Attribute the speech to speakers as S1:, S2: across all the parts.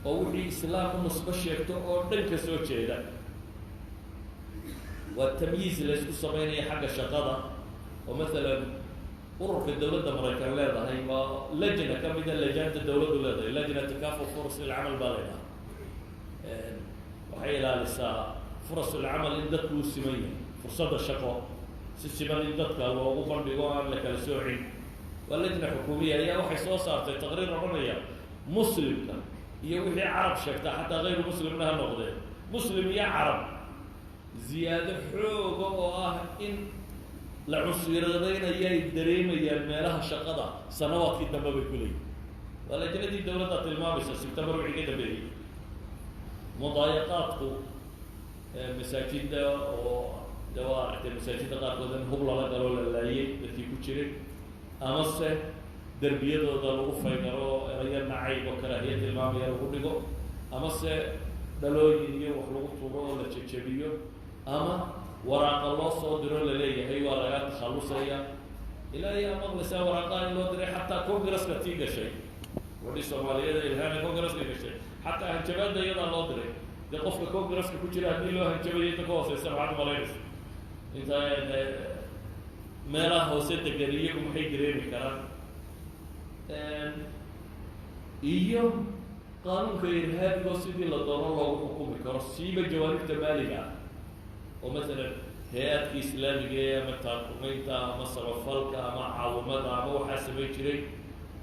S1: oo wixii islaamku nusba sheegto oo dhan ka soo jeeda waa tamyiis la isku sameynaya xagga shaqada oo maalan ururka dowladda maraykan leedahay waa lajna ka mida lajaanta dowladdu leedahay lajna takaafu furas ilcamal baa leedahay waxay ilaalisaa furas ilcamal in dadku u siman yahay fursadda shaqo si siman in dadka loogu bandhigo aan la kala soocin waa lajna xukuumiya ayaa waxay soo saartay taqriir odhanaya muslimka iyo wixii carab sheegtaa xataa kayru muslimna ha noqdee muslim iyo carab ziyaado xooga oo ah in la cusyiradaynayo ay dareemayaan meelaha shaqada sanawaadkii dambe bay ku leeyihin waa lajnadii dowladda tilmaamaysa sebtembar wixii ka dambeeyey mudaayaqaadku masaajidda oo de waa aragtay masaajidda qaarkood in hub lala galoo la laayay dadkii ku jiray amase derbiyadooda lagu faynaro erayo nacayb oo karaahiya tilmaamaya lagu dhigo amase dhalooyin iyo wax lagu tuuro oo la jejebiyo ama waraaqa loo soo diro laleeyahay waa laga takhalusaya ilaa iyo maqlaysaa waraaqaa in loo diray xataa congresska tii gashay wadhi soomaaliyeed ilhaana congresska gashay xataa hanjabaadda iyadaa loo diray dee qofka congresska ku jira haddii loo hanjabayo inta ka hooseysa maxaad malaynaysa inta meelaha hoose degan iyagu maxay dareemi karaan iyo qaanuunka irhaabigo sidii la doono loogu xukumi karo siiba jawaanibta maaliga ah oo maalan hay-adka islaamiga ee ama taakumaynta ama samafalka ama caawimada ama waxaa samayn jiray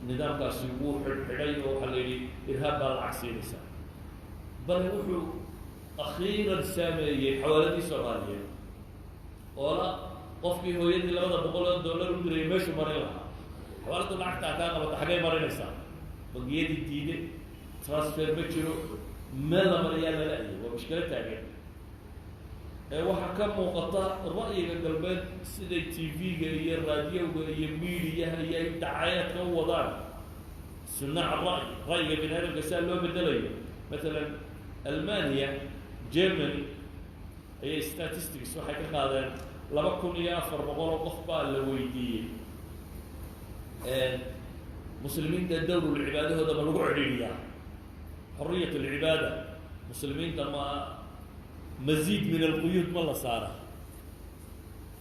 S1: nidaamkaasi wuu xidhxidhay oo waxaa la yidhi irhaab baa lacag siinaysa bale wuxuu akhiiran saameeyey xawaaladii soomaaliyeed oo la qofkii hooyadii $200 u dirayay meeshuu marin lahaa xawaaladu lacagtaa kaa qabata xaggay marinaysaa bangiyadii diiday transfer ma jiro meel la mariyaa lala-ayay waa mushkilo taagan waxaa ka muuqata ra'yiga galbeed siday tv-ga iyo raadiyowga iyo miidiyaha iyo ay dacayaadka u wadaan sunnaca ra'yiga bini aadamka saa loo bedelayo maalan almania germany ayay statistics waxay ka qaadeen 2400 oo qof baa la weydiiyey muslimiinta dowrul cibaadahooda ma lagu cedhiiriyaa xoriyat alcibaada muslimiinta ma مزيد من القيود ما لا صار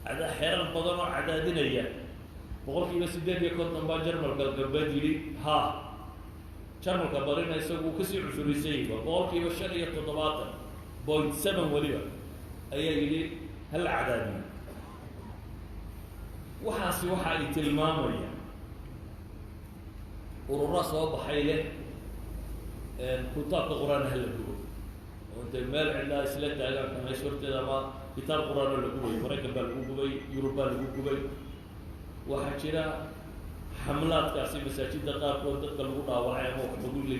S1: هذا حيران بدن عدادينيا boqolkii ba 8 iyo 50 baa jarmalka galbeed yiri ha jarmalka barina isagu ka sii cusurisay boqolkii ba 75.7 waliba ayaa yiri hal cadaadi waxaasi waxa ay tilmaamaya urura soo baxay leh kutaabka quraan hal dugo وانت مال عندها اسلات تاعها كما شفت ما كتاب قران ولا كوبي مريكا بالكوبي يوروبا بالكوبي واحد شرا حملات كاسي مساجد دقائق ودق الوضع وعيهم وحدود لي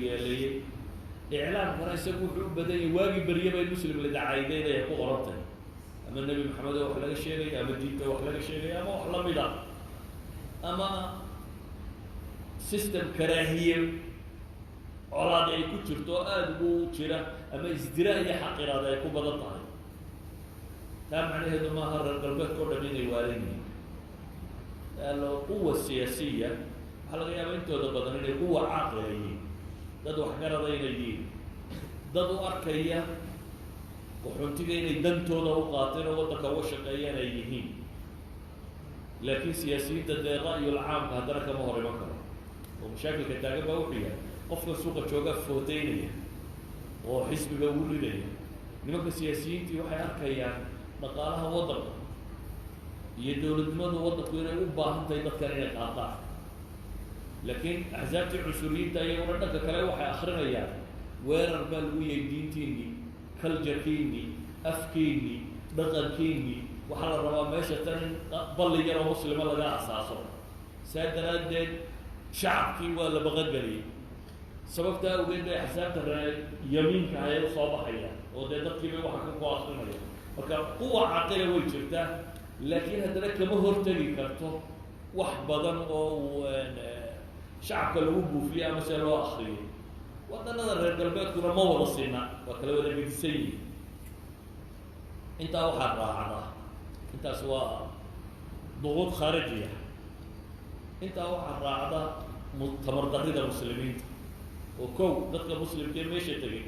S1: لي اعلان فرنسا كوحو بدني واجب بريبه المسلم اللي دعايدين يكون قربته اما النبي محمد وحلا شيء اما دينك وحلا شيء اما وحلا بيضا اما سيستم كراهيه colaad ay ku jirto aad ugu jira ama isdiraa iyo xaqiraad ay ku badan tahay taa macnaheedu maaha reer galbeedka oo dhan inay waalinyihiin quwa siyaasiya waxaa laga yaabaa intooda badan inay quwa caaqila yihiin dad waxgarada inay yihiin dad u arkaya qaxoontiga inay dantooda u qaateen oo waddanka uga shaqeeyaan ay yihiin laakiin siyaasiyiinta dee ra'yul caamka haddana kama hor iman karo oo mashaakilka taagan baa wuxuu yahay qofka suuqa jooga footeynaya oo xisbiga ugu ridaya nimanka siyaasiyiintii waxay arkayaan dhaqaalaha waddanka iyo dowladnimadu waddanku inay u baahan tahay dadkan inay qaataan laakiin axsaabtii cusuriyiinta iyaguna dhanka kale waxay akrinayaan weerar baa lagu yahay diintiinnii kaljarkiinnii afkiinnii dhaqankiinnii waxaa la rabaa meesha tan in balli yaroo muslima laga asaaso saa daraaddeed shacabkii waa la baqangeliyay sababtaa awgeed bay axsaabta yamiinka ayay usoo baxayaan oo dee dadkiiba waxa ku akrinaya marka quwa caqila way jirtaa laakiin haddana kama hortegi karto wax badan oo uu shacabka lagu buufiyo ama se loo akriyo waddanada reer galbeedkuna ma wada sina waa kala wada gedisan yihin intaa waxaa raacda intaas waa duquud khaarijiya intaa waxaa raacda tamardarrida muslimiinta وكو ضد مسلم كيف ماشي تجي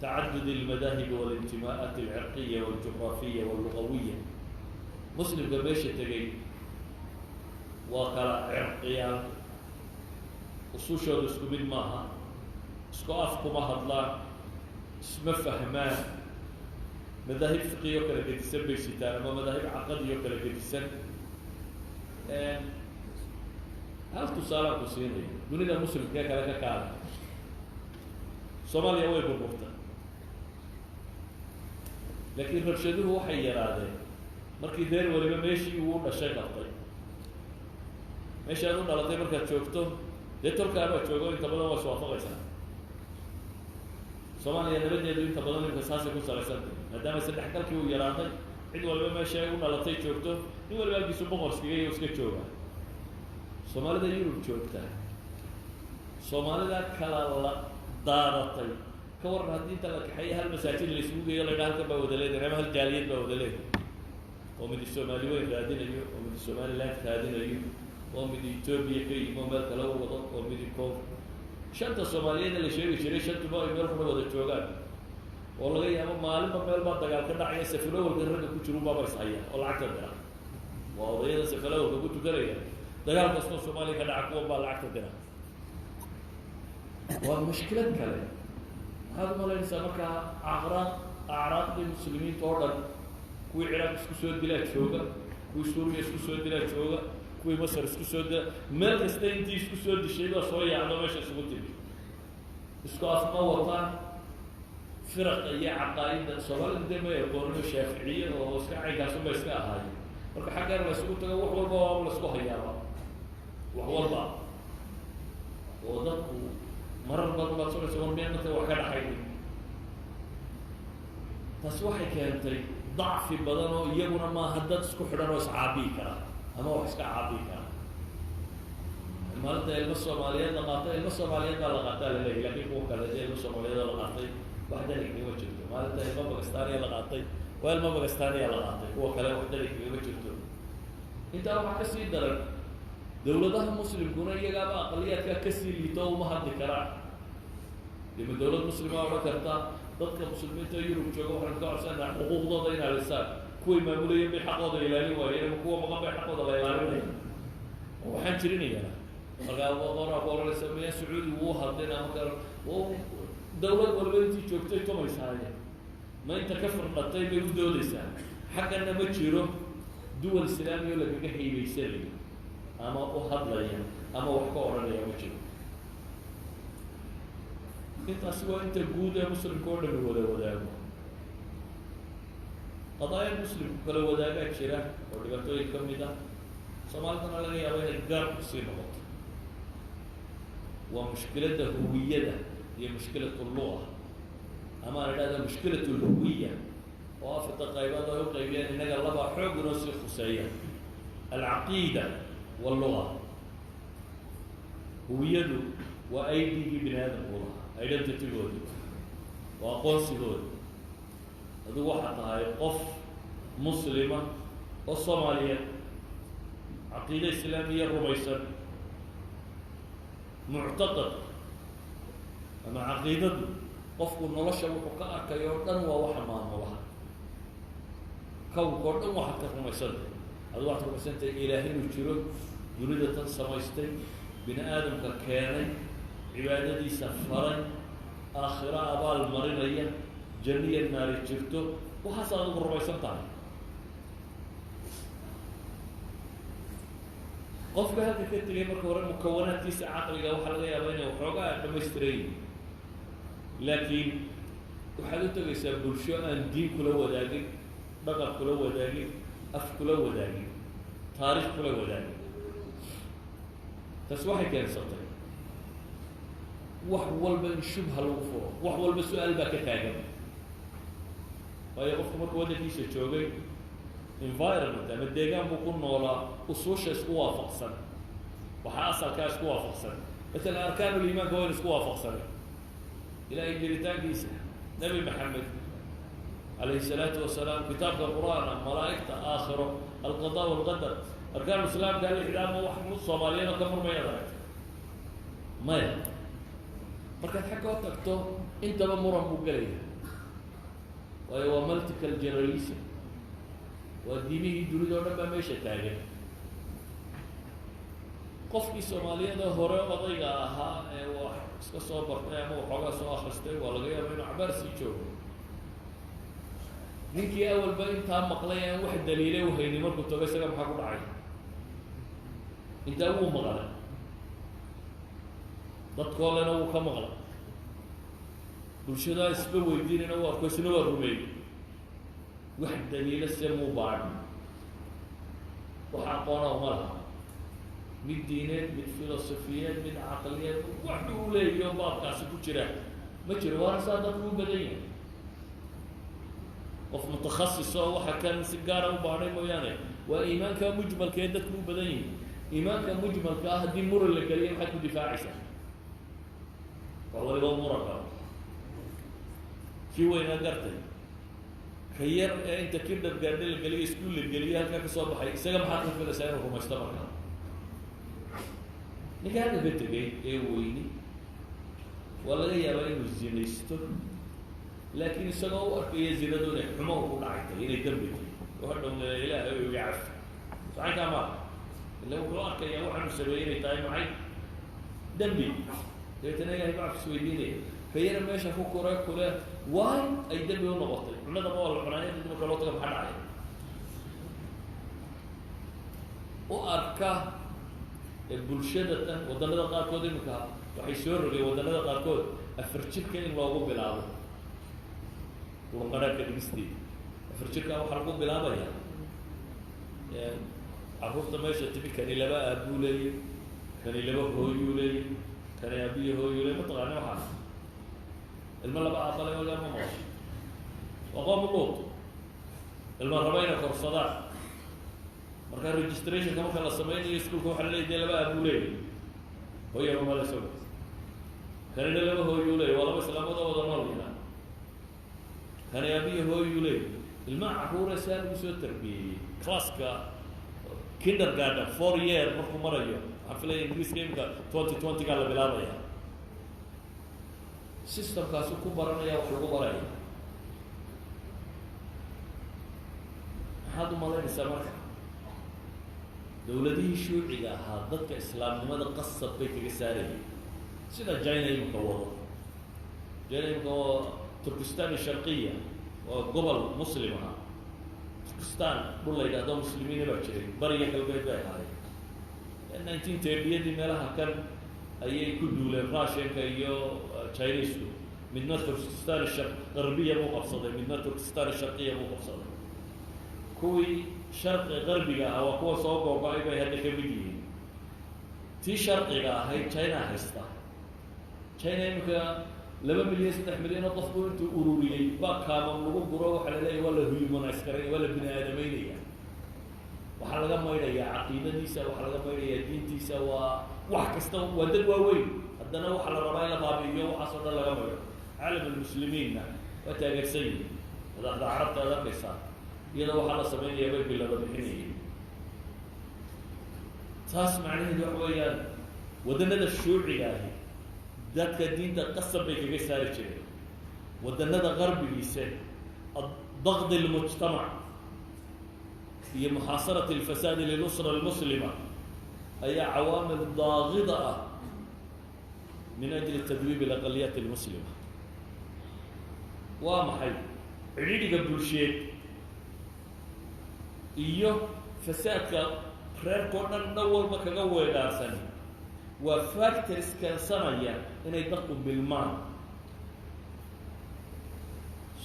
S1: تعدد المذاهب والانتماءات العرقية والجغرافية واللغوية مسلم كيف ماشي تجي وكلا عرقيا وصوشة دسكوبين معها سكوافكو ما هضلا اسم فهمان مذاهب فقهية وكلا كديسان بيسيتان أما مذاهب عقدية وكلا كديسان هل تصارع كسيني دوني مسلم كيف كلا كالا Soomaaliya way burburtay laakiin rabshaduhu waxay yaraadeen markii deer waliba meeshii uu dhashay qabtay meesha uu dhalatay markaad joogto dee tolkaaba joogo inta badan waa iswaafaqaysaa Soomaaliya nabadeedu inta badan inta saasay ku salaysantay maadaama saddexgalkii uu yaraaday cid walba meesha uu dhalatay joogto in walba halkiisu boqorskiga iyo iska jooga Soomaalida Yurub joogta Soomaalida kala la دارتي كور هذه تلا كحية هالمساجين اللي يسوقوا يلا ينهالك بودلين أنا هالجاليات بودلين ومن الصومالي وين قاعدين اليوم ومن الصومالي لا قاعدين اليوم ومن إثيوبيا كي يمامل كلاو وضع ومن الكوف شنطة الصوماليين اللي شيء شنطة ما يمرحوا ولا الجوجان والله يا أما معلم بمل ما تقال كنا عيا سفلو والقرن كوتشرو بابا يصحيح ولا عكتر درا وهذا سفلو وكوتشو كريه تقال قصة الصومالي كنا عقوب بالعكتر درا ومشكلة كلام هذا ما لا ينسى مركا أعراض المسلمين تورد كوي عراق اسكسود بلا شوغا كوي سوريا اسكسود بلا شوغا كوي مصر اسكسود مال كستين دي اسكسود الشيء ده صويا على ماشي اسكوتي اسكاف ما وطن فرق يا عقائد صوال دم يقولون الشافعية واسكاعي كاسو بسكا هاي مركا حاجة رسول تقول وحول ولا اسكو هيا وحول با وضبط مرة بطلت سورة سورة بيانة وحكا حيدي تصوحي كانتي ضعف بدنه يبنا ما هدد سكو حدان واسعابيكا أما وحسكا عابيكا المالتا الصوماليات لغاطي الصوماليات لغاطي لله لكن فوق كالجي الصوماليات لغاطي واحدة لك وجهته مالتا الباكستانية لغاطي والما باكستانية لغاطي هو كلام واحدة لك وجهته انت أروح كسي درك دولتها مسلم كنا يجاب أقليات كسي اللي تو ما حد كرا لما دولة مسلمة ولا كرتا ضد المسلمين تيجوا بتشوفوا حنا كار سنة حقوق ضايعين على الساد كوي ما يقولوا بحق ضايع لاني وين مكوا ما قبل حق ضايع لاني وحن شريني أنا قال والله أقول السامية سعودي وهذين أمكار ودولة والبنتي شوفتي توما يساعدين ما أنت كفر قطعي بيودوا لسان حق أن ما تشيروا دول الإسلامية ولا بيجي بيسلم أما أهضليا أما وحكورنيا وجهه أنت أسوأ أنت جودة مسلم كورن ولا وداعه قضايا المسلم كلا وداعه كشرة ودقتوا يكمل ده سمعتنا لقي أبوه الجار سينوات ومشكلة الهوية ده هي مشكلة اللغة أما هذا مشكلة الهوية وافت قيبان ده قيبان إن الله حق نسخ خسية العقيدة واللغة هويته وأيدي بني آدم والله أيضا تتجود وأقول سجود هذا واحد هاي قف مسلمة والصومالية عقيدة إسلامية ربيسا معتقد أما عقيدة قف النرشة وحقاء كيوردن ووحمان ووحد كون كوردن وحد كرميسا هذا واحد ربيسا إلهين وشيرون يريد تنسميستين بني آدم ككياني عبادتي سفرين آخرة أبال مرينية جنية النار جرتو وحصل الربيسان تاني قف بهذه الكتلة مكونات تسع عقلية وحلقية بينه وحرقة دمسترين لكن وحدث يسبب شو أن دين كله وداقي بقى كله وداقي أف كله وداقي تاريخ كله وداقي تسوحي كان سطري وحول بين شبه الوفور وحول بسؤال بك تاجم ويقف مركودة كيسة شوقي environment أما الدجاج بكون نولا أصوش اسقوا فقصا وحاصل كاسقوا فقصا مثلا أركان الإيمان كوين اسقوا فقصا إلى إنجلتان كيسة نبي محمد عليه الصلاة والسلام كتاب القرآن ملائكة آخره القضاء والقدر أركان الإسلام قال الإعلام واحد من الصوماليين وكمل ما يدرك ما يدرك markaad xagga u tagto intaba muran buu gelaya waayo waa multical generalism waa diimihii dunida oo dhan baa meesha taagan qofkii soomaaliyada hore odayga ahaa ee wax iska soo bartay ama waxoogaa soo akristay waa laga yaaba inuu cabaar sii joogo ninkii awalba intaa maqlay aan wax daliilay u hayni markuu tago isaga maxaa ku dhacay intaa wuu maqlay dadkoo lena wuu ka maqlay bulshadaa isba weydiinayna u arko isna waa rumeeyey wax daliilo se muu baadhi wax aqoona uma laha mid diineed mid filosofiyeed mid caqliyeed wax uu leeyaho baabkaasi ku jira ma jiro waana saa dadku u badan yahay qof mutakhassis oo waxa kan si gaara u baadhay mooyaane waa iimaanka mujmalka ee dadku u badan yihin iimaanka mujmalka ah haddii muran la geliyo maxaad ku difaacaysaa wax waliba muranka kii weynaa gartay ka yar ee inta kidhab gaadha la geliyo iskuul la geliyo halkaa ka soo baxay isaga maxaad ka filaysaa inuu rumaysto markaa ninka halka ka tegay ee weyni waa laga yaabaa inuu zinaysto laakiin isagoo u arkaya zinadu inay xumo ku dhacaytay inay dembi tahay oo hadhow ilaahay u iga cafi sacankaa maa ila wuxuu arkayaa waxaanu sameeyey inay tahay maxay dembi dabeetana ilahay baa cafis weydiinaya ka yara meesha ku kore kule waay ay dembi u noqotay cunada ma waa la cunaaya dad marka loo taga maxaa dhacay u arka bulshada tan waddanada qaarkood iminka waxay soo rogeen waddanada qaarkood afar jirka in loogu bilaabo quraanka dhigisteeda afar jirka waxaa lagu bilaabaya carruurta meesha timi kani laba aabuu leeyay kani laba hooyuu leeyay kani aabiyo hooyuu leeyay mataqaani waxaa ilma laba aabale wala ma maqasho waa qoom luud ilma raba inay korsadaan marka registrationka marka la sameynayo iskuulka waxaa laleeyahy dee laba aabuu leeyay hooyaba mala sogo kanina laba hooyuu leeyay waa laba islaamada wada nool yihaa kani aabiyo hooyuu leeyay ilmaha carruura saa lagu soo tarbiyeyey classka kindergarten 4 year markuu marayo waxaan filaya ingiriiska imika 2020 gaa la bilaabaya systemkaasu ku baranaya wax lagu baraya maxaad u malaynaysaa marka dawladihii shuuciga ahaa dadka islaamnimada qasab bay kaga saarayeen sida china imika wado china imika waa turkistan sharqiya waa gobol muslim aha turkistan dhul la yidhahdo muslimiina baa jiray bariya galbeed bay ahaayeen 1930yadii meelaha kan ayay ku duuleen russianka iyo chinesku midna turkistan qarbiya buu qabsaday midna turkistan sharqiya buu qabsaday kuwii sharqi qarbiga ah waa kuwa soo googo-ay bay hadda ka mid yihiin tii sharqiga ahayd china haysta china imika 2 milyan 3 milyan oo qofku intuu ururiyey baa kaaban lagu guro waxaa la leeyahy waa la humanize karay waa la bini aadamaynaya waxaa laga maydhayaa caqiidadiisa waxaa laga maydhayaa diintiisa waa wax kasta waa dad waaweyn haddana waxaa la rabaa in la baabi'iyo waxaasoo dhan laga maydho caalam almuslimiinna waa taageersan yihin madaxda carabta ad arkaysaa iyada waxaa la sameynaya bay bilada bixinayeen taas macnaheedu waxa weeyaan waddanada shuuciga ahi dadka diinta qasab bay kaga saari jireen waddanada qarbigiisa daqdi lmujtamac iyo muxaasarati alfasaadi lilusra almuslima ayaa cawaamil daaqida ah min ajli tadwiib alaqaliyaat almuslima waa maxay cidhiidhiga bulsheed iyo fasaadka reerkao dhan dhan walba kaga weedhaarsan waa factors keensanaya inay dadku bilmaan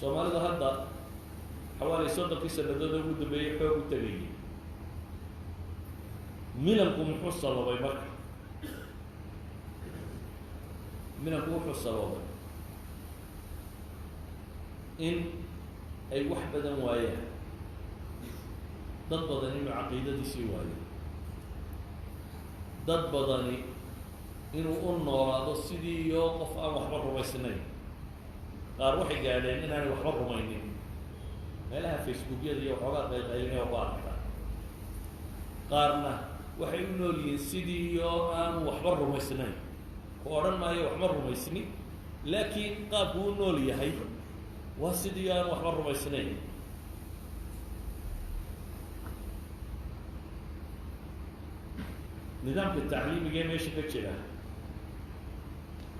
S1: soomaalida hadda xawaali 30 sanadood ugu dambeeyey xoog u tegayay milanku muxuu sababay marka milanku wuxuu sababay in ay wax badan waayaan dad badan inuu caqiidadiisii waayo dad badani inuu u noolaado sidii iyo qof aan waxba rumaysnayn qaar waxay gaadheen inaanay waxba rumaynin meelaha facebookyada iyo waxoogaa qayqaylina ku aragtaa qaarna waxay u nool yihiin sidii iyo aan waxba rumaysnayn ku odhan maayo waxba rumaysni laakiin qaabku u nool yahay waa sidii aan waxba rumaysnayn. nidaamka tacliimiga ee meesha ka jira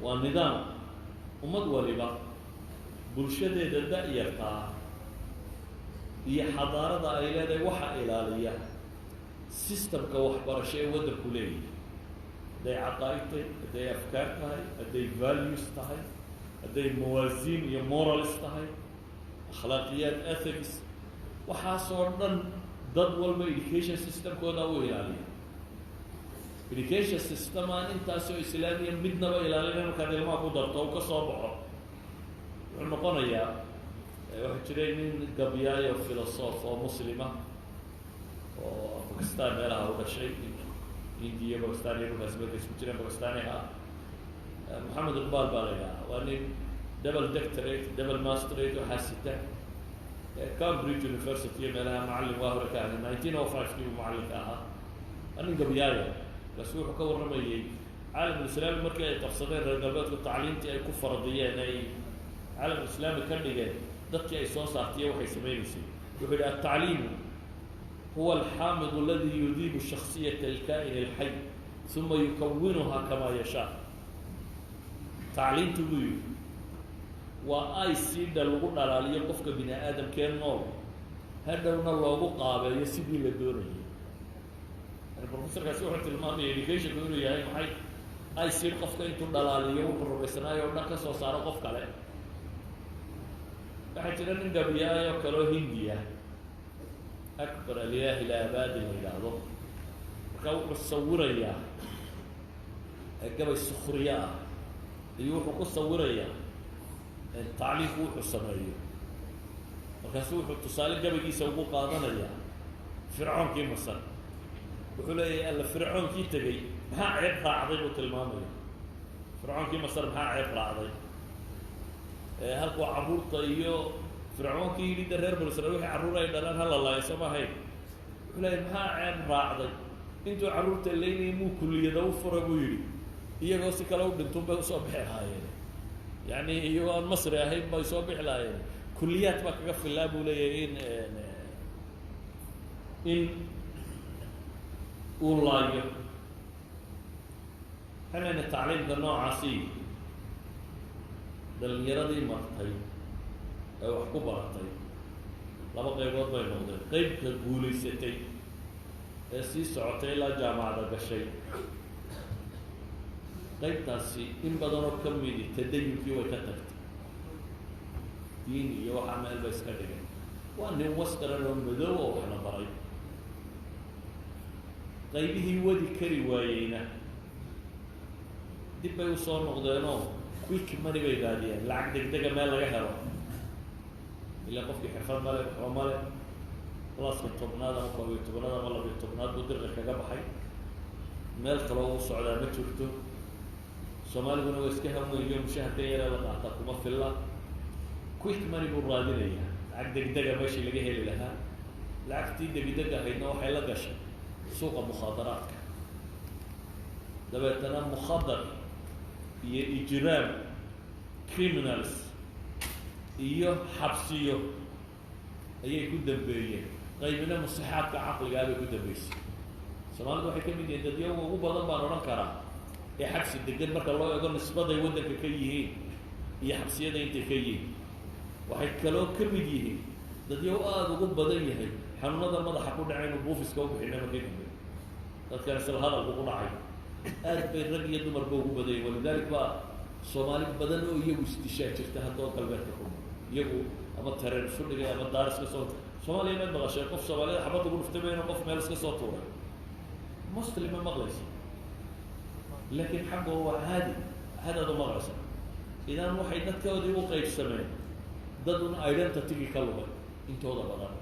S1: waa nidaam ummad waliba bulshadeeda da-yartaa iyo xadaarada ay leedahay waxa ilaaliya systemka waxbarasho ee waddanku leeyahay. hadday caqaa'id tahay, hadday afkaar tahay, hadday values tahay, hadday mawaasiin iyo morals tahay, akhlaaqiyaad ethics, waxaasoo dhan dad walba education systemkooda u ilaaliya. education system aan intaasoo islaamiya midnaba ilaalina markaad ilmaha ku darto u ka soo baxo wuxuu noqonayaa waxaa jiray nin gabyaayo philosoph oo muslima oo Pakistan meelaha u dhashay, India, Pakistan iyo dhulkaas markay isku jireen Pakistaniha, Mohamed Iqbal baa la yidhaha. waa nin double doctorate, double masterate waxaa sita Cambridge University iyo meelaha macallin waa hore ka ahay 1905 kii buu macallinka ahaa. waa nin gabyaayo bas wuxuu ka warramayey caalamulislaami markii ay qabsadeen reer galbeedku tacliintii ay ku faradiyeen ay caalamulislaami ka dhigeen dadkii ay soo saartiye waxay samaynaysay. wuxuu yidhi altacliimu huwa alxaamidu aladi yudiibu shaksiyata alkaa'in alxay uma yukawinuhaa kamaa yashaa. tacliintu buu yidhi waa icda lagu dhalaaliyo qofka bini aadamkee nool hadhowna loogu qaabeeyo sidii la doonayay. professorkaasi wuxuu tilmaamaya educationku inuu yahay maxay icd qofka intuu dhalaaliyo wuxuu rumaysanaayo o dhan ka soo saaro qof kale. waxaa jira nin gabyaayo kaloo hindiya akbar alilaah ilaabadi la yidhaahdo, markaa wuxuu sawirayaa gabay sukriya ah iyo wuxuu ku sawirayaa tacliimku wuxuu sameeyo. markaasu wuxuu tusaale gabaygiisa ugu qaadanayaa fircoonkii masar. wuxuu leeyahay alla fircoonkii tegey maxaa ceeb raacday buu tilmaamaya. fircoonkii masar maxaa ceeb raacday? halkuu carruurta iyo fircoonkii yidhi de reer banu israiil wixii carruur ay dhalaan hala laayo soo ma ahayn. wuxuu leeyahay maxaa ceeb raacday? intuu carruurta leynayay muu kulliyada u fura buu yidhi, iyagoo si kale u dhintun bay usoo bixi lahaayeen. yacni iyagoo aan masri ahayn bay soo bixi lahaayeen. kulliyaad baa kaga filaa buu leeyahay in uu laayo. xanayna tacliimka noocaasi dhalinyaradii martay ee wax ku baratay laba qaybood bay noqdeen. qeybka guulaysatay ee sii socotay ilaa jaamacada gashay, qaybtaasi in badanoo ka midi tadayunkii way ka tagtay, diin iyo waxaa meel ba iska dhigay. waa nin waskaran oo madow oo wax la baray. qaybihii wadi kari waayeyna dib bay usoo noqdeenoo quick money bay raadiyeen, lacag degdega meel laga helo. ilaa qofkii xirfad male waxba male, claska tobnaad ama 12 ama 12 buu dirqa kaga baxay, meel kaloo u socdaa ma jirto. soomaaliguna waa iska hamweyyo mushaharka yara la qaata kuma filla. quick money buu raadinayaa, lacag degdega meeshii laga heli lahaa. lacagtii degdeg ahaydna waxay la gashay suuqa mukhaadaraadka. dabeetana mukhadar iyo ijraam, criminals iyo xabsiyo ayay ku dambeeyeen. qaybina musixaadka caqligaa bay ku dambeysay. soomaalidu waxay ka mid yihiin dadyaga ugu badan baan odhan karaa ee xabsi degan marka loo ego nisbaday waddanka ka yihiin iyo xabsiyada intay ka yihiin. waxay kaloo ka mid yihiin dadyagu aada ugu badan yahay xanuunada madaxa ku dhacaynu buufiska u bixina markay dambe. dadkan isla hadalku ku dhacay aad bay rag iyo dumarba ugu badanyay. walidalik baa soomaali badan oo iyagu isdishaa jirta haddoo galbeedka ku iyagu ama tareen isu dhigay ama daar iska soo. soomaaliya maad maqashay qof soomaaliyada xabad ugu dhuftay mayna qof meel iska soo tuuray? muslima maqlaysa, laakiin xaggo waa caadi hadaad u maqlaysa. idan waxay dadkoodii u qaybsameen dad un identity-gii ka lugay intooda badan.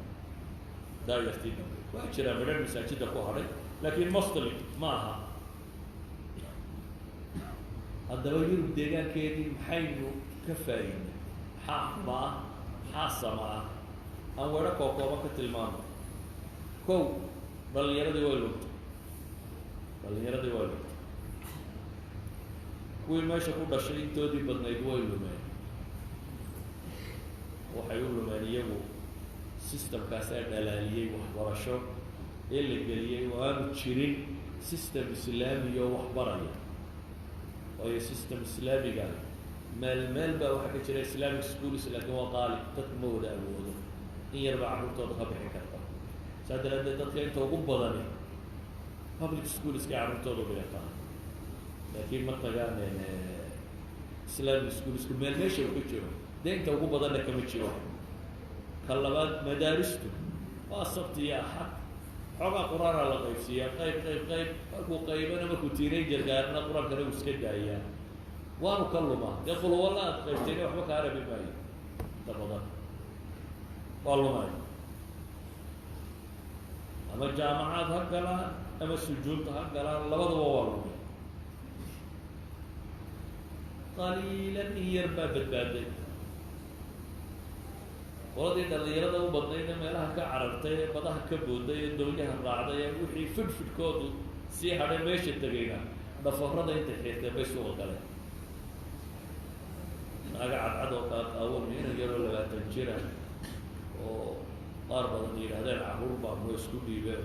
S1: daayartii dambe waxaa jiraa midhan masaajidda ku hadhay, laakiin muslim ma aha. haddaba yurub deegaankeedii maxaynu ka faa'iidnay? maxaa xuma ah, maxaa sama ah? aan weedho kookooban ka tilmaamo. kow, dhalinyaradii way lugtay. kuwii meesha ku dhashay intoodii badnayd way lumeen waxay u lumeen iyagu systemkaas ee dhalaaliyey waxbarasho ee la geliyey oo aanu jirin system islaamiya oo waxbaraya waayo system islaamiga meel baa waxaa ka jira islamic schools laakiin waa qaali dadku ma wada awoodo in yar baa carruurtooda ka bixi karta saa daraadeed dadka inta ugu badani public schoolska carruurtooda dhigataa laakiin ma tagaan islamic schoolsku meesha uu ka jiro dee inta ugu badanna kama jiro ka labaad madaaristu waa sabti iyo axad xoogaa qur-aanaa la qaybsiiyaa qayb markuu qaybana markuu teenager gaarna qur-aankana uu iska daayaa waanu ka lumaa dee qulwalla aad qaybtayna waxba kaa rabi maayo inta badan waa lumaayo ama jaamacaad ha galaan ama sujuudta ha galaan labadaba waa lumay qaliilan in yar baa badbaaday qoladii dhallinyarada u badnayna meelaha ka carartay ee badaha ka booday ee doonyaha raacday ee wixii fidhfidhkoodu sii hadhay meesha tegayna dhafarrada intay xiirtee bay suuqa galeen naaga cadcad oo kaa qaawan ina yaroo 20 jira oo qaar badan yidhahdeen carruur baa noo isku dhiibeen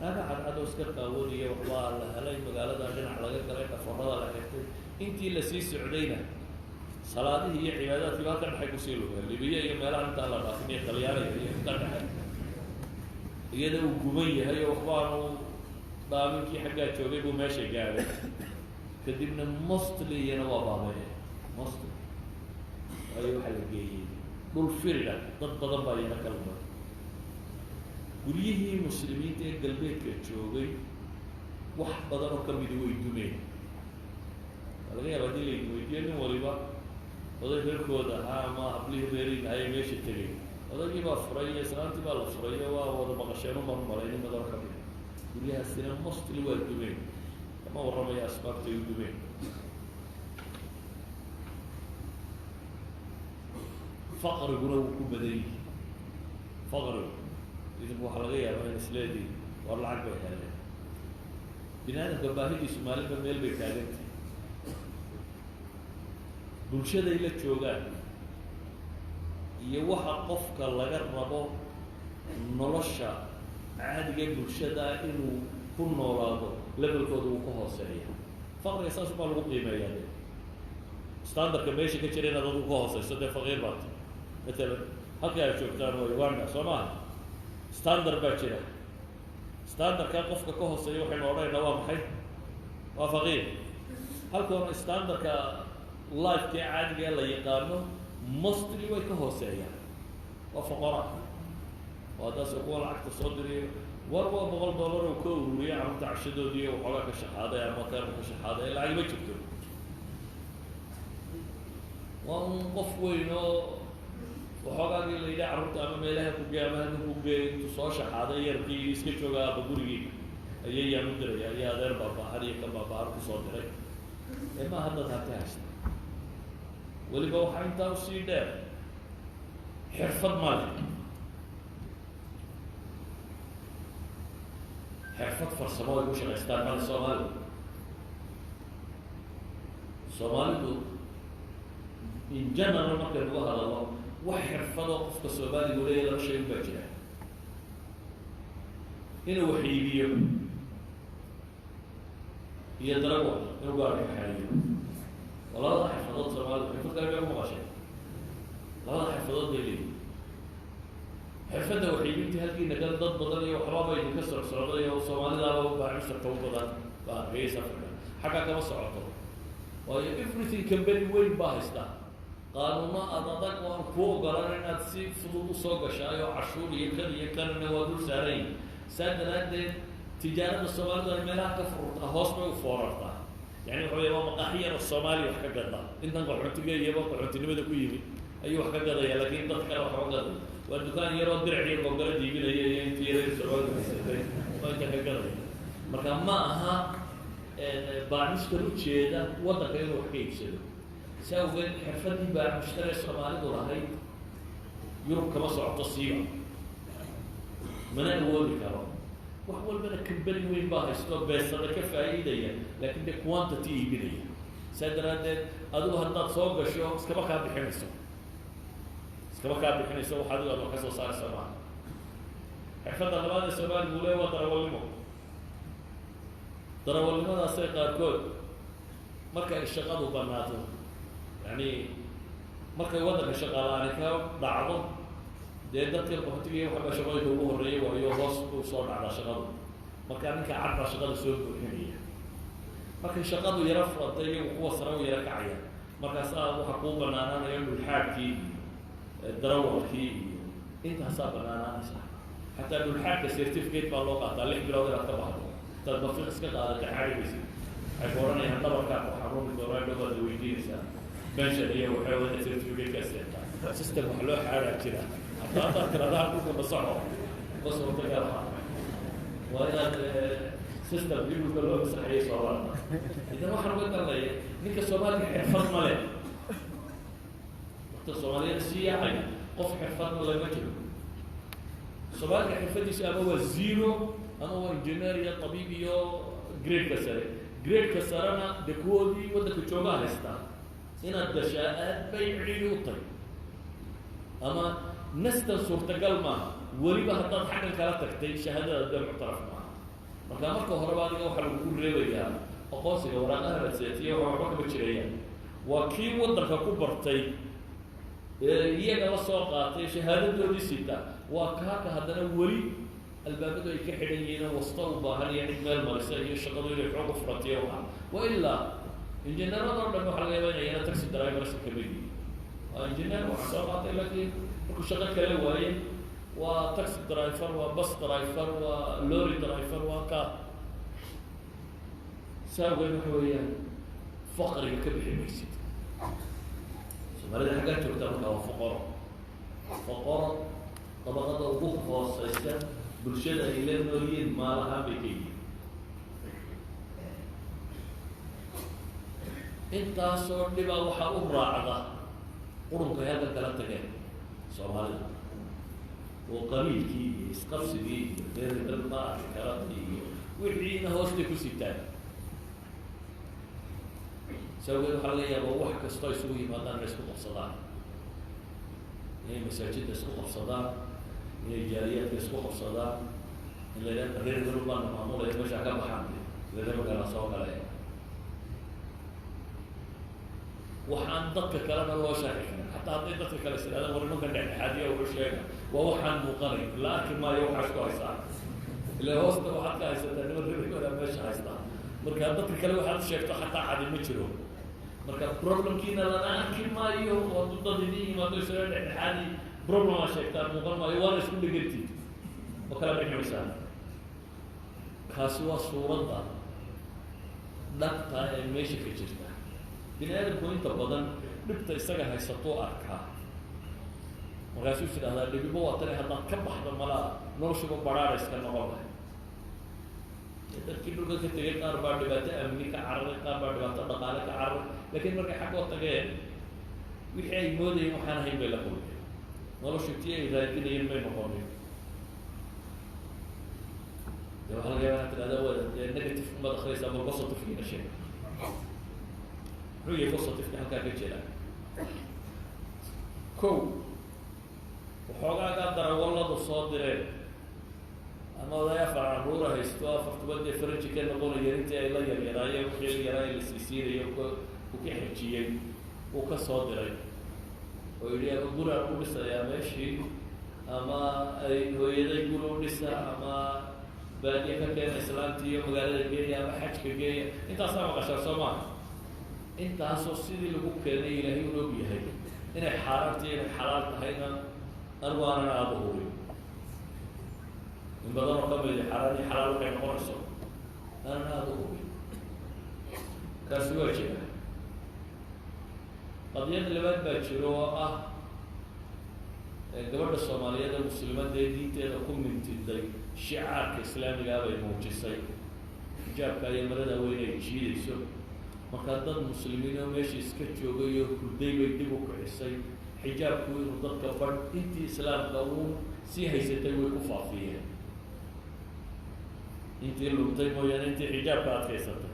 S1: naaga cadcad oo iska qaawaniya waxbaa la helay magaalada dhinac laga galay dhafarrada la xirtay intii la sii socdayna salaadihii iyo cibaadaadkii baa ka dhexay kusii lugeen libiya iyo meelaha intaa la dhaafin iyo talyaaniga iyo ka dhexay iyada uu guban yahay oo waxbaanu daaminkii xaggaa joogay buu meesha gaadhay kadibna mostly iyana waa baabeen mostly waayo waxaa la geeyey dhul firida dad badan baa iyana ka lumay guryihii muslimiinta ee galbeedka joogay wax badan oo kamidi way dumeen waa laga yaaba hadii laydin weydiiyo nin waliba oday reerkooda ahaa ama hablihii reeriin ahay meesha tegay odaygii baa furay iyo islaantii baa la furay oo waa wada maqasheeno marmaray nin madar ka mid guryahaasina mostly waa dumeen kama warramaya asbaabtay u dumeen faqriguna wuu ku badan yihi faqrigu idinku waxaa laga yaabaa in isleedii war lacag bay heleen bini aadamka baahidiisu maalinba meel bay taagantay bulshaday la joogaan iyo waxa qofka laga rabo nolosha caadiga bulshada inuu ku noolaado levelkooda uu ka hooseeya faqriga saas baa lagu qiimeeyaa de standardka meesha ka jira inaad adigu ka hooseyso dee faqiir baata matalan halkii ay joogtaan waa uganda soo maaha standard baa jira standardka qofka ka hooseeya waxaynu odhanaynaa waa maxay waa faqiir halkoona standardka lifekii caadiga ee la yaqaano mostly way ka hooseeyaan waa foqora oo haddaas kuwa lacagta soo diriyo war waa $100 oo ka ururiya carruurta cashadoodii oo waxoogaa ka shaxaaday ama teerka ka shaxaaday lacag ma jirto waa un qof weyn oo waxoogaagii la yidhaha carruurta ama meelaha ku gee ama halka ku gee intuu soo shaxaaday yarkii iska jooga aaba gurigii ayayaan u diraya iyo adeer baabaahan iyo ka baabaahan kusoo diray ee ma haddad hati haysta weliba waxaa intaa usii dheer xirfad male xirfad farsamo ay ku shaqaystaan male soomaalidu in general markay lagu hadalo wax xirfadoo qofka soomaaligu leeya laba shay ubaa jira inuu wax iibiyo iyo darago inuu gaarka kaxeeyo waa labada xirfadood soomaalidu xirfad kale bay umaqashay labada xirfadood bay leeyihin xirfadda wax iibintii halkiina dad badan iyo waxbaaba idinka socsocday oo soomaalidaaba baacisarka u badan baa arkayay safarka xaggaa kama socoto waayo everything company weyn baa haysta qaanuuno adag oo aan ku ogolan inaad si fudud usoo gashaay oo cashuur iyo kanina waa dul saarayn saa daraaddeed tijaarada soomaalidu ay meelaha ka fururtaa hoos bay u foorartaa yani waxa wey waa maqaaxiyar oo soomaaliya wax ka gada intan qaxootiga iyaba qaxootinimada ku yimid ayuu wax ka gadaya laakiin dad kale waxba gaday waa dukaan yaroo dirac iyo gogolo diibinaya iyo intii yaray soomaalidu haysatay waa inta ka gadaya marka ma aha baaciskan ujeeda waddanka inuu wax ka iibsado si awgeed xirfadii baa mushtare soomaalidu lahayd yurub kama socoto siiba mana awoodi karo wax walbana kambani weyn baa haysto beesada ka faa'iidaya laakiin de quantity iibinaya سيدرادد أدو هنطات صوب شو اسكبا كان بحنسو اسكبا كان بحنسو وحدو أدو حسو صار السماء حفظ الله السماء الأولى وترولمو ترولمو هذا سيقار كود مركا الشغال وبناته يعني مركا يوضح الشغال يعني كاو ضعضه دي dadka qaxootiga waxa shaqooyinka ugu horeeyay waa iyo hoos u soo dhacda shaqadu marka ninka carra shaqada soo buuxinaya marka shaqadu yara fadday iyo kuwa sare u yara kacaya markaas waxa ku banaananaya dhulxaadkii darawalkii inta saa banaananaysa hatta dhulxaadka certificate baa loo qaataa 6 bilood inaad ka baxdo tad bafiq iska qaadata xarigiisa ay qoranayaan dhabarka waxa rumi doonaa dhawada weydiinaysa benshar iyo waxa wada certificate ka seeta system wax loo xaaraa jira هذا كذا كله بصعب بس هو تجارة وإذا سيستم يقول كله بصحيح صواب إذا ما حرقت الله نيك الصومال حفظ ماله وقت الصومالية السياحة قف حفظ ولا مجد الصومال حفظ أبوه الزيرو أنا هو إنجنيريا طبيبيو جريد كسرنا دكودي ودك تشوفها هستا هنا الدشاءات بيعيني وطي أما نستا صورة قلما وليبا هداد حقا كلا تكتي شهادة الدم معترف معها marka marka hore baa adiga waxa lagu reebayaa aqoonsiga waraaqaha rasmiga waxa ka jiraya waa kii wadanka ku bartay iyaga la soo qaatay shahaadadoodii sita waa ka hadana wali albaabadu ay ka xidhan yihiin wasta u baahan yahay meel marisa iyo shaqadu inay xoog furatiyo waa illa injineerada oo dhan waxa laga yaabaa inay taxi drivers ka mid yihiin injineer waxa soo qaatay laakiin markuu shaqo kale waayay وتاكسي درايفر وباص درايفر ولوري درايفر وكا ساوي نحويا فقري كبح الميسيد سمالة حاجات تكتبها فقر طبقات أبوه خاصة بالشدة إلى نوريين ما لها بكي انت صور لبا وحا راعظة قرنك هذا الكلام تجاه سوالي وقليل كي اسقفس بي غير الماء كراتي وحينا هوستي كسيتان سوي حليا ووح كستاي سوي ما دام اسكو قصدان هي مساجد اسكو قصدان هي جاريات اسكو قصدان اللي لا غير الماء معموله مش على محمد اللي ما كان سوق عليه وحان ضدك كلام الله شاكر حتى هذي ضدك كلام هذا ورنو كان حاديه وشيء ووحان مقرن لكن ما يوحش كويس اللي هو استوى حتى يستدعي ولا ماشي هيستا marka dadka kale waxa sheegto xataa xad ma jiro marka problemkiina lana arkin maayo oo dadadii ma soo dhaxaadi problem sheegtaa muuqan maayo waa isku dhigantii oo kala bixinaysa kaasi waa suurada dhabta ee meesha ka jirta binaadamku inta badan dhibta isaga haysato arkaa markaasuu sidahdaa dhibibo waa tani haddaad ka baxdo malaa noloshuba baraara iska noqon lahay dadkii dhulka ka tegay qaar baa dhibaato amni ka cararay qaar baa dhibaato dhaqaale ka cararay laakiin markay xaggoo tageen wixii ay moodayeen waxaan ahayn bay la kulmeen noloshu tii ay raadinayeen may noqonin dee waxaa laga yaabaa tirahdaa waa negative umad akhriyaysa ama positive-kiina sheeg muxuu yahay positive-ka halkaa ka jira kow waxoogaagaa darawalladu soo direen ama odaya farcaruura haysto afartubadee faranji ka noqonaya intii ay la yaryaraayeen wixii yaraa la siisiinayo uu ka xejiyey uu ka soo diray oo yidhi ama guraan u dhisayaa meeshii ama ay hooyaday gur u dhisa ama baadiye ka keena islaantii iyo magaalada geeya ama xajka geeya intaasaa maqashaa soo maaha intaasoo sidii lagu keenay ilaahay un og yahay inay xaaraantii inay xalaal tahayna anigu aanan aada hubin in badan oo kamid xaaraani xalaal waxay noqonayso aanan aada hubin kaasi waa jira qadiyad labaad baa jiro oo ah gabadha soomaaliyeed ee muslimadda ee diinteeda ku mintiday shicaarka islaamigaa bay muujisay xijaabka iyo marada weyn ay jiidayso markaa dad muslimiin oo meesha iska joogay oo hurday bay dib u kicisay xijaabku inuu dadka badh intii islaamka uu sii haysatay way ku faafiyeen intii luntay mooyaane intii xijaabka adkaysatay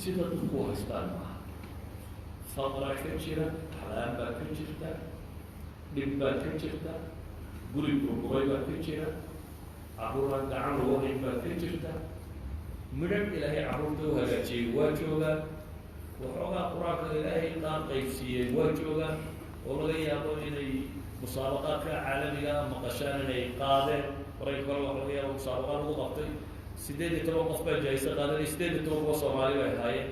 S1: sida dadku haystaan maaha. faqraa ka jira, xalaan baa ka jirta, dhib baa ka jirta, guri burburay baa ka jira, carruuraan gacan lagu hayn baa ka jirta. midhab ilaahay carruurta u hagaajiyey waa joogaan, waxoogaa qur-aanka ilaahay qaar qaybsiiyey waa joogaan, oo laga yaabo inay musaabaqaadka caalamiga maqashaan inay qaadeen. horay kale waxa laga yaabo musaabaqaad lagu qabtay 18 qof baa jaayisa qaadanay, 18 kuwa Soomaali bay ahaayeen.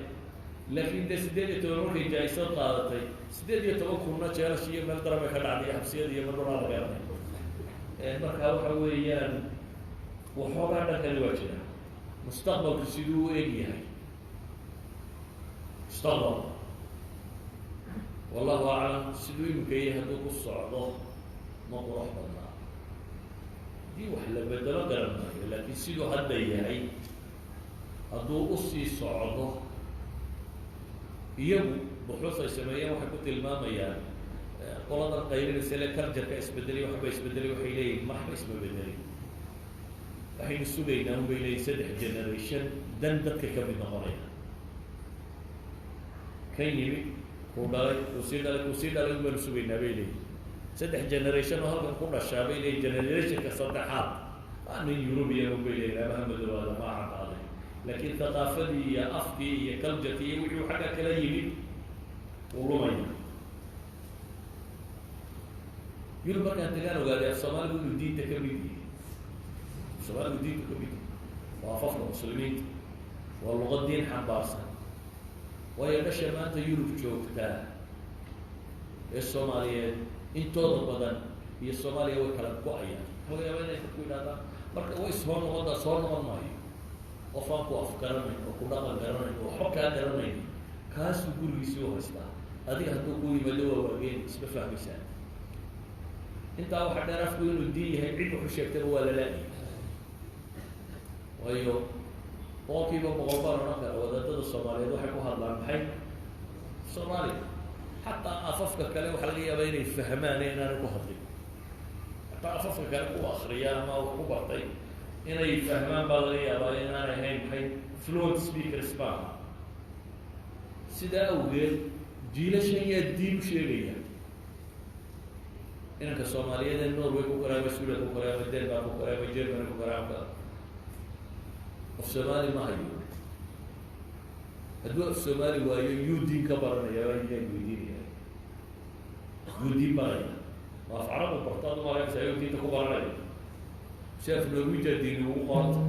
S1: laakiin de 18 markay jaayisa qaadatay 18 kuna jeelash iyo meel darbe ka dhacday xabsiyada iyo marba laga yaabay. marka waxa weeyaan waxoogaa dhankani waa jira. mustaqbalku siduu u eg yahay mustaqbal wallahu aclam siduu imika yahay hadduu ku socdo ma qurux badnaa. haddii wax la bedelo garan maayo, laakiin siduu hadda yahay hadduu usii socdo, iyagu buxuus ay sameeyeen waxay ku tilmaamayaan qoladan qaylinaysa le karjarka isbedelay waxba isbedelay, waxay leeyihin maxba isma bedelay. waxaynu sugaynaa un bay leeyihin 3 generation dan dadka ka mid noqonaya. kan yimi kuu dhalay kuusii dhalay kuusii dhalay un baynu sugaynaa bay leeyihin. 3 generation oo halkan ku dhashaa bay leeyihin. generationka saddexaad nin European un bay leeyihin ama hamadowaada ma cadaaday, laakiin thaqaafadii iyo afkii iyo culturkii iyo wixii xagga kala yimid uu lumaya. yurub markaan tagaan ogaaday af Soomaaligu inuu diinta ka mid yahay. Soomaaligu diinta ka mid yahay waa afafka muslimiinta, waa luqad diin xambaarsan. waayo dhasha maanta Yurub joogtaa ee Soomaaliyeed intooda badan iyo Soomaaliya way kala go-ayaan. laga yaaba inay ku yidhahdaan marka way soo noqon maayo. qof aan ku afgaranayn oo ku dhaqan garanayn oo waxba kaa garanayn kaasuu gurigiisii u haystaa. adiga hadduu ku yimaado waa waageen isma fahmaysaan. intaa waxaa dheer afku inuu diin yahay cid wuxu sheegtaba waa la laayay. waayo boqolkiiba boqol baan odhan kara wadaadada Soomaaliyeed waxay ku hadlaan maxay Soomaali. xataa afafka kale waxaa laga yaabaa inay fahmaan inaanay ku hadlin. xataa afafka kale ku akriya ama ku bartay inay fahmaan baa laga yaabaa inaanay ahayn maxay fluent speakers maaha. sidaa awgeed jiilashan yaa diin u sheegaya. inanka Soomaaliyeed ee Norway ku koray, ama Sweden ku koray, ama Denmark ku koray, ama Germany ku koray, ama af Soomaali ma hayo. hadduu af Soomaali waayo yuu diin ka baranaya waa inay weydiinayaan. yuu diin baraya ma af Carab u barto aduu malaysa ayuu diinta ku baranaya. si af Norwegian diini ugu qoranta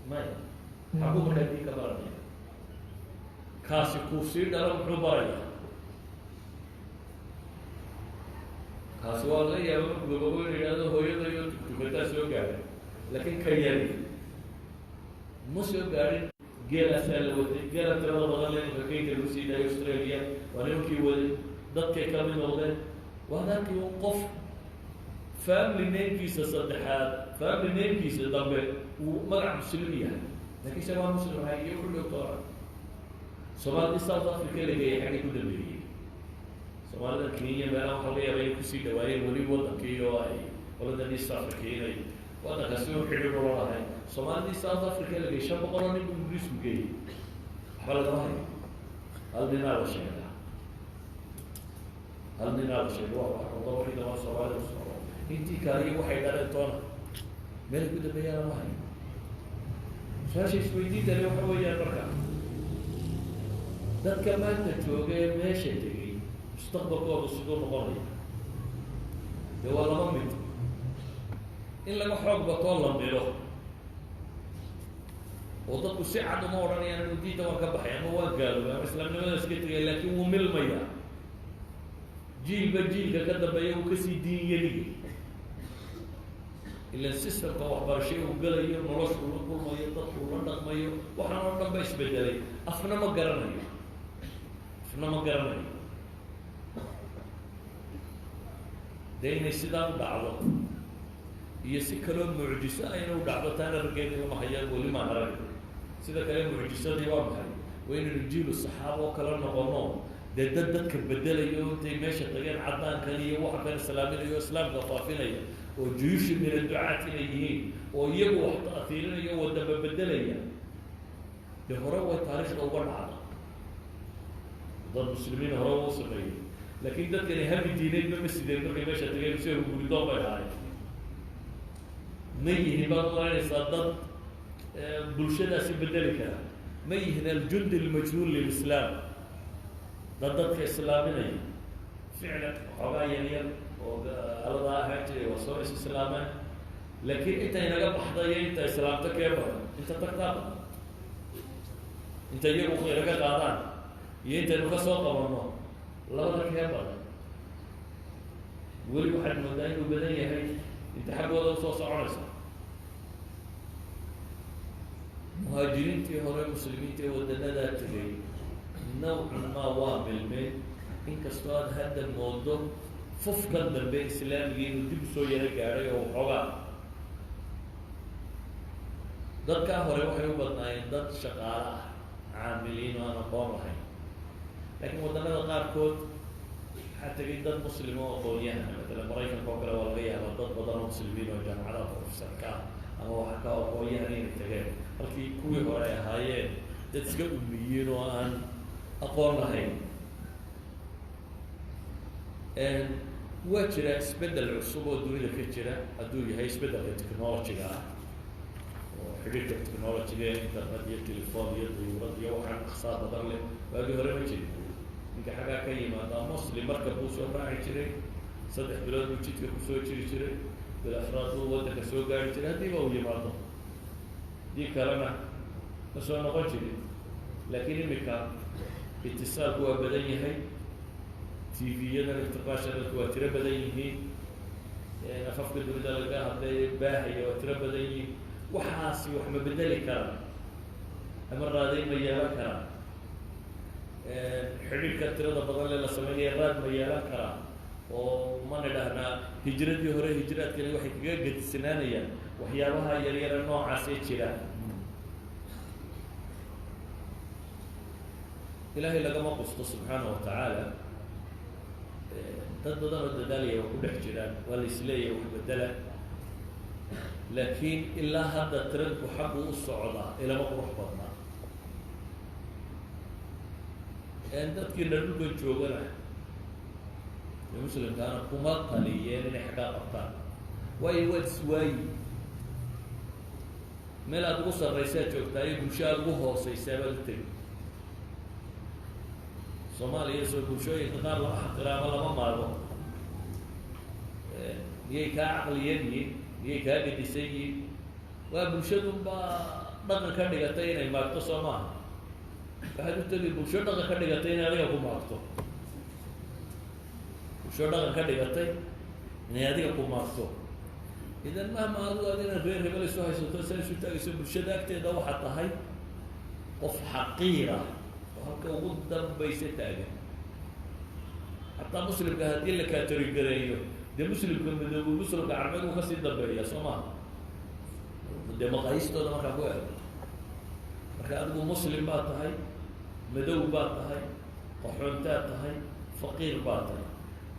S1: maya. xaguu markaa diin ka baranaya? kaasi kuu sii dhalo muxuu baraya? kaasi waa laga yaaba markuu gababo in yidhahdo hooyada iyo tukataa soo gaadhay, laakiin ka yari ma soo gaadhin. geelaasaa la waday, geela tirada badan le ninka kaynta lagu sii daayay Australia waa nimankii waday, dadkay ka mid noqdeen. waa halkii un qof family namekiisa saddexaad, family namekiisa dambe uu magac muslim yahay, laakiin se waa muslim ahay iyo ku dhowtoora. Soomaalidii South Africa lageeyay xaggay ku dambeeyey. Soomaalida Kenya meelaha waxa laga yaaba inay kusii dhawaayeen weli wadankii oo ay qoladan East Africa inay waddankaasi u xidhiidh ula lahayn. Soomaalidii South Africa lageeyay 500 oo nin buu Ingiriisku geeyey. waxba lagama hayo. hal ninaa la sheegaa. hal ninaa la sheega waa waxii dama Soomaalida ku socdo. intii kaliya waxay dhaleen toona meelay ku dambeeyaan lama hayo. su-aasha isweydiinta le waxa weeyaan marka dadka maanta jooga ee meesha tegay mustaqbalkooda siduu noqonaya. dee waa laba mid. in laga xoog batoo la milo oo dadku si cad uma odhanayaan inuu diinta waan ka baxay ama waan gaaloobay ama islaamnimada iska tegay, laakiin wuu milmaya. jiilba jiilka ka dambeeya uu kasii diin yeliya. ilan systemka waxbarashay uu galayo, noloshu la kulmayo, dadku la dhaqmayo, waxaan oo dhan ba isbedelay. afna ma garanayo. dee inay sidaa u dhacdo iyo si kaloo mucjiso ayna u dhacdo taana raggeeda lama hayaan weli maan arag. sida kale mucjisadii waa maxay? waa inaynu jiilu saxaabo oo kala noqono dee dadka bedelayo intay meesha tageen caddaankan iyo waxa kan islaaminayo islaamka faafinaya oo juyuushi mina ducaat inay yihiin oo iyagu wax ta'fiirinaya wadaba bedelaya. لهروا تاريخ أول عام ضد المسلمين هروا وصلين لكن ده كان هم الدينين بمسجدين بقي ماشي تجي يصيروا بلدان بيعاي ميه بقى صدق بلشدة سبدلك ميه الجند المجنون للإسلام ضد الإسلامي فعلا حقايا الله هاتي وصور إسلاما لكن أنت هنا قبل حضايا أنت إسلامتك يا بابا أنت تكتب أنت يجيبوا خيرك قادان أنت نكسر طبعا الله ذاك يا بابا ولي واحد من داين وبداية هاي أنت حب ولا صوص عرسة مهاجرين تي هراء مسلمين تي ودنا ذات تجي نوع ما وامل من إنك استواد هذا الموضوع ففقا بالبيت الإسلام جينو دب سوية كاري أو حوا ضد كهراء وحيو بدناين ضد شقارة عاملين وأنا قارهين لكن ودنا الغار كود حتى جدا مسلمين وقويين مثلا مريكا كوكرا والغيها ضد بدن مسلمين وجامعات وفسركا أما وحكا وقويين التجار لكن كوي هراء هاي تتسقى أميين وأن أقارهين وجرى اسبدل العصوبة والدنيا كتيرة الدنيا هي اسبدل التكنولوجيا وحبيت التكنولوجيا الانترنت التليفون الراديو وحن اقتصاد بدل باقي هرب جري إنك حاجة كيما ده مصر مركب بوسو راعي جري صدق بلاد وجيت بوسو جري بالأفراد ودك سوق جري هذه بوجي بعضهم دي كلامه بس أنا قلت لكن المكان اتصال هو بدني هي تيفينا الارتقاشة التواتر بدنيه أفكر بدل الجاه باهي وتر بدنيه وحاسي وحما بدل كلام أمر هذه ميالا كلام حبيب كتير ده بدل لسمية راد ميالا كلام وما ندهنا هجرة يهره هجرة كلي واحد جد السنانية وحياها يرير النوع عسير كلا إلهي لقما قصته سبحانه وتعالى تضد الدالية وكل حجران والإسلية وكبدلة لكن إلا هذا الترند وحبه الصعودة إلى مقروح بطنا أنت تكين لنقل جوغنا المسلم كان قمات قليين لحقا قطان ويود سواي ملا تقص الرئيسات جوغتاي بمشار وهو سيسابل تريد Soomaaliya soo bulshooyinka qaar lama xaqiraamo lama maarmo miyay kaa caqliyan yihiin miyay kaa gedisan yihiin waa bulshadunbaa dhaqan ka dhigatay inay maagto soo maaha waxaad u tegi bulsho dhaqan ka dhigatay inay adiga ku maagto bulsho dhaqan ka dhigatay inay adiga ku maagto idan mahma adigu adina reer hebel isu haysato sa isu taagayso bulshada agteeda waxaad tahay qof xaqiira halka ugu dambaysa taagan hataa muslimka haddii la kaatarigareeyo dee muslimka madoobo muslimka carbeed uu kasii dambeeya soo maha dee maqaayistooda markaa ku eego marka adigu muslim baad tahay madow baad tahay qaxoontaad tahay faqiir baad tahay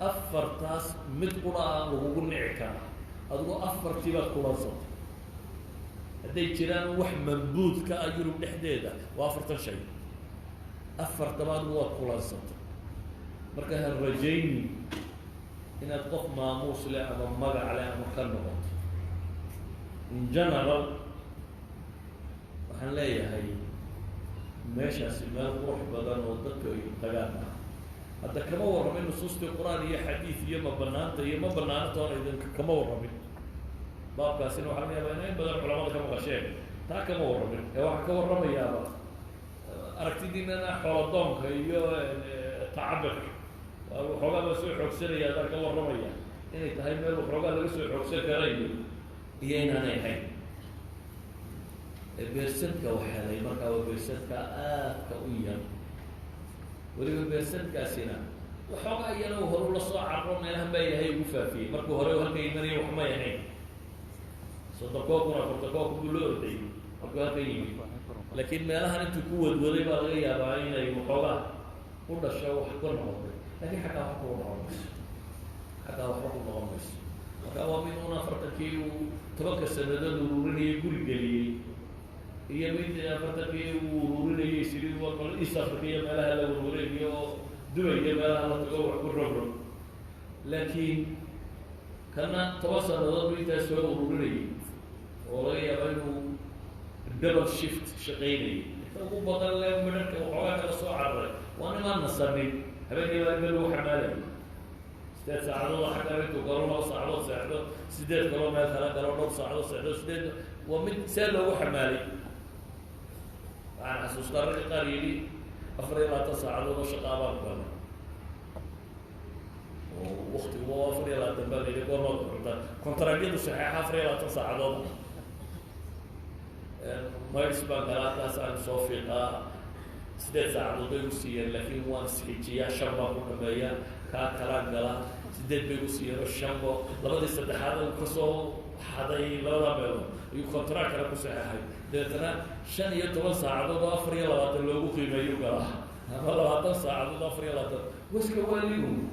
S1: afartaas mid qura aan lagugu nici karaa adigu afartii baad kulansatay hadday jiraan wax mambuud ka ah yurub dhexdeeda waa 40 shay أفر طبعاً هو خلاصة مركها الرجيم إن الضخ ماموس لا أما مر على مخنبط إن جنرال وحنلاقي هاي ماشي سماه روح بدن وضدك يتقاطع حتى كما ورا من نصوص القرآن هي حديث يما بنانته يما بنانته إذا كما ورا من باب كاسين وحرمي بينين بدل علماء كما غشيم تا كما ورا من هو كما ورا يا بابا أركتدين أنا حرضانك هي تعبك وحوجا بسوي حكسر يا ذاك الله رمية إيه تهاي مال وحوجا بسوي حكسر كريم هي أنا هاي البرسنت كوحدة يمرك أو البرسنت كأويا ولو البرسنت كاسينا وحوجا يلو هرول الصاع عقرم يلهم بين هاي وفافي مركو هرول هالكيمني وحما يعني صدقوكنا فرتقوكم كلهم دي مركو هالكيمني لكن ما لها أنت قوة وضيبة غير بعين المقاومة كل الشيء وحكون عمري لكن حتى وحكون عمري حتى وحكون عمري وكأوا من هنا فرتكي وتبقى السندان ضروري يقول قليل iyo mid afartankii uu ururinayay sidii waa kale East Africa iyo meelaha la ururinayo oo Dubai iyo meelaha la tago wax ku rogro laakiin kana 10 sanadood intaas soo ururinayay oo laga yaabo inuu double shift shaqeynayay ugu badan le midhanka waxoogaa kala soo cararay waa nimaan nasanin habeenkii baa meel lagu xamaalay 8 saacadood xagga intuu galo 2 saacadood seexdo 8 galo meel kale galo 2 saacadood seexdo 8 waa mid see loogu xamaalay waxaan xasuustaa ragga qaar yidhi 24 saacadood oo shaqaa baan galay oo waqtigu waa 24 baa layidhi goorma xurta kontaraagyadu saxeexa 24 saacadood مايرس بانكرات أصلا صوفيقا سديت ساعدوا بيوسيا لكن وان سكيتشيا شامبا كوكبيا كلام قلا سديت بيوسيا الشامبا لما تستدعي هذا الكسو هذا يلا بيلو يكونتراك على كساحي دتنا شن يتوال ساعدوا ضافر يلا تلوجو في ميو قلا ما لا ساعدوا ضافر يلا وش كواليهم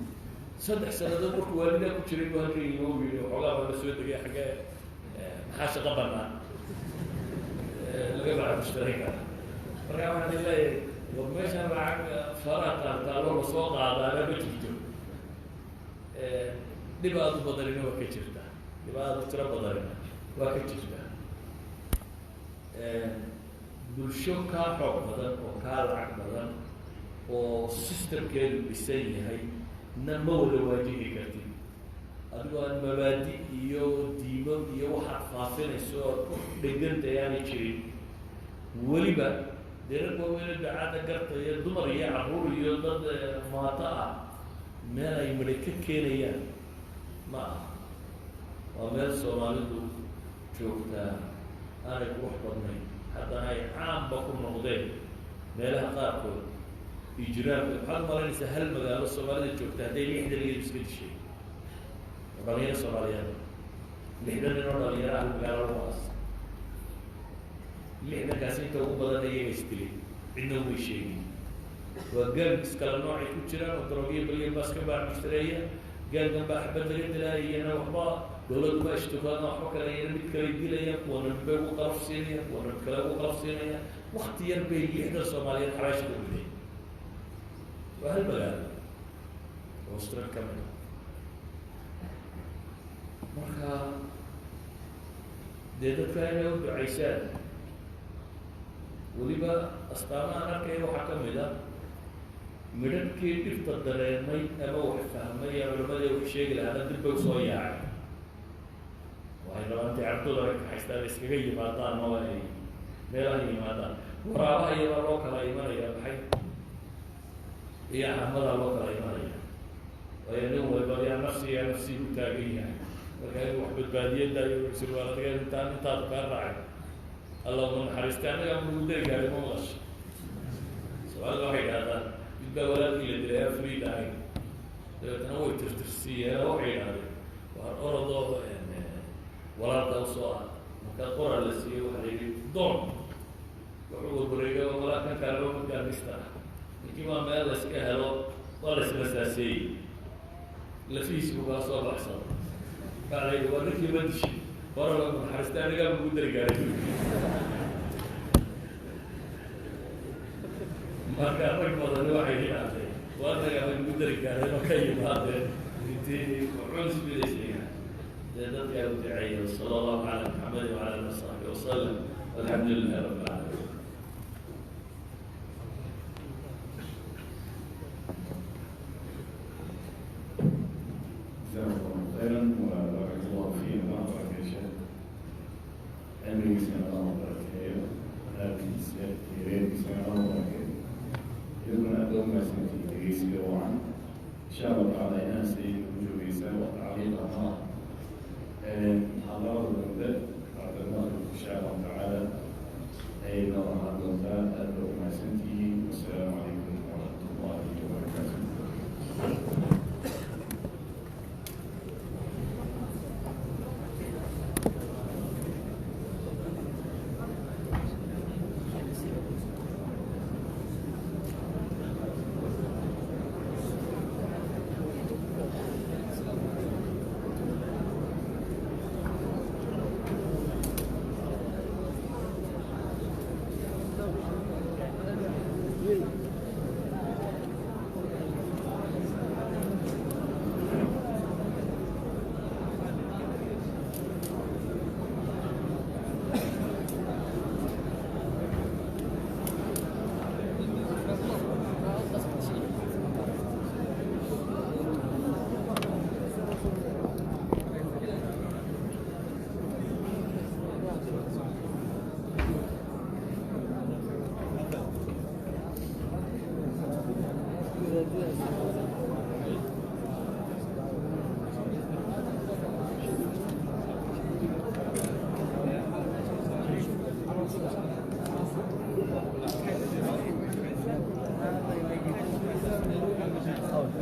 S1: صدق سنة دبر كوالينا كشري بهالكي يومي وحلا بنسوي دقيقة حاجة حاش قبلنا laga baa mushtarika marka waxaan leeyahay meeshan lacag faraqa taalo la soo qaadana ma jirto dhibaado badan waa ka jirta dhibaado tiro badan waa ka jirta bulsho ka xoog badan oo ka lacag badan oo systemkeedu dhisan yahay nama wada waajibi kartid adigoo aan mabaadi iyo diimo iyo waxaad faafinayso oo dheganta ayaanay jirin weliba dee waaweyn dacaada garta iyo dumar iyo caruur iyo dad maato ah meel ay midha ka keenayaan ma aha waa meel soomaalidu joogtaa aanay qurux badnayn haddana ay caamba ku noqdeen meelaha qaarkood ijraamka waxaad malaynaysaa hal magaalo soomaalida joogta hadday 60 iyo iska dishay dhalinyaro soomaaliyeed 60 nin oo dhalinyaro ah magaalo lagu 60 kaasi inta ugu badan ayaga isdilay cidna way sheegin waa gangs kala noocay ku jiraan oo daroogiyo baliya baas ka baac mushtareeya gangan baa xabad laga dilaayana waxba dowladdu baa ishtukaadna waxba kale iyana mid kale dilaya kuwana mid bay ugu qalaf siinaya kuwana mid kale ugu qalaf siinaya wakti yar bay 60 soomaaliyeed xabaasha ku guday waa hal magaalo oo Australia ka mid marka dee dadka inay u ducaysaan weliba astaamahan arkaya waxaa ka mid ah midhabkii dhibta dareemay ama wax fahmay ee culimadii wax sheegi lahaana dib bay usoo yaacay waxay rabaan intay cartooda ay kaxaystaan iskaga yimaadaan oo ay meelaha yimaadaan waraabaha iyada loo kala imanaya maxay iyo ahmada loo kala imanaya waayo nin walba yaa nafsi u taagan yahay marka inuu wax badbaadiyada iyo sirwaaladga intaad kaa raacay اللهم حريصت أنا أقول لك هذا ما مغش سؤال واحد هذا يبقى ولد إلى دلها فريد عين تنوي ترتسية واحد هذا والأرض يعني ولا توصل مكان قرى لسي وحدي دون وحول بريقة ولا كان كارلو كان مستح كما ما الله سكهلو ولا سمساسي لفيس بقى صار أحسن قال لي وريك يبدش ورا من حرستاني قال بقدر قال ما كان رقم الواحد هنا وانا قال بقدر قال ما كيف هذا انت عرس بليسيا ده قال دعيه صلى الله على محمد وعلى اله وصحبه وسلم والحمد لله رب العالمين
S2: جزاكم الله خيرا وبارك الله فيما وبارك يا شيخ أمري بسم الله وبركاته هذه السيرة بسم الله وبركاته يقولون أدوم مسمى إدريس بروعا إن شاء الله تعالى يناسي وجوه سنة وتعليقها حضارة البلد بعد المغرب إن شاء الله تعالى أي نرى هذا أدوم مسمى والسلام عليكم ورحمة الله وبركاته.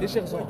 S3: ليش يخسر؟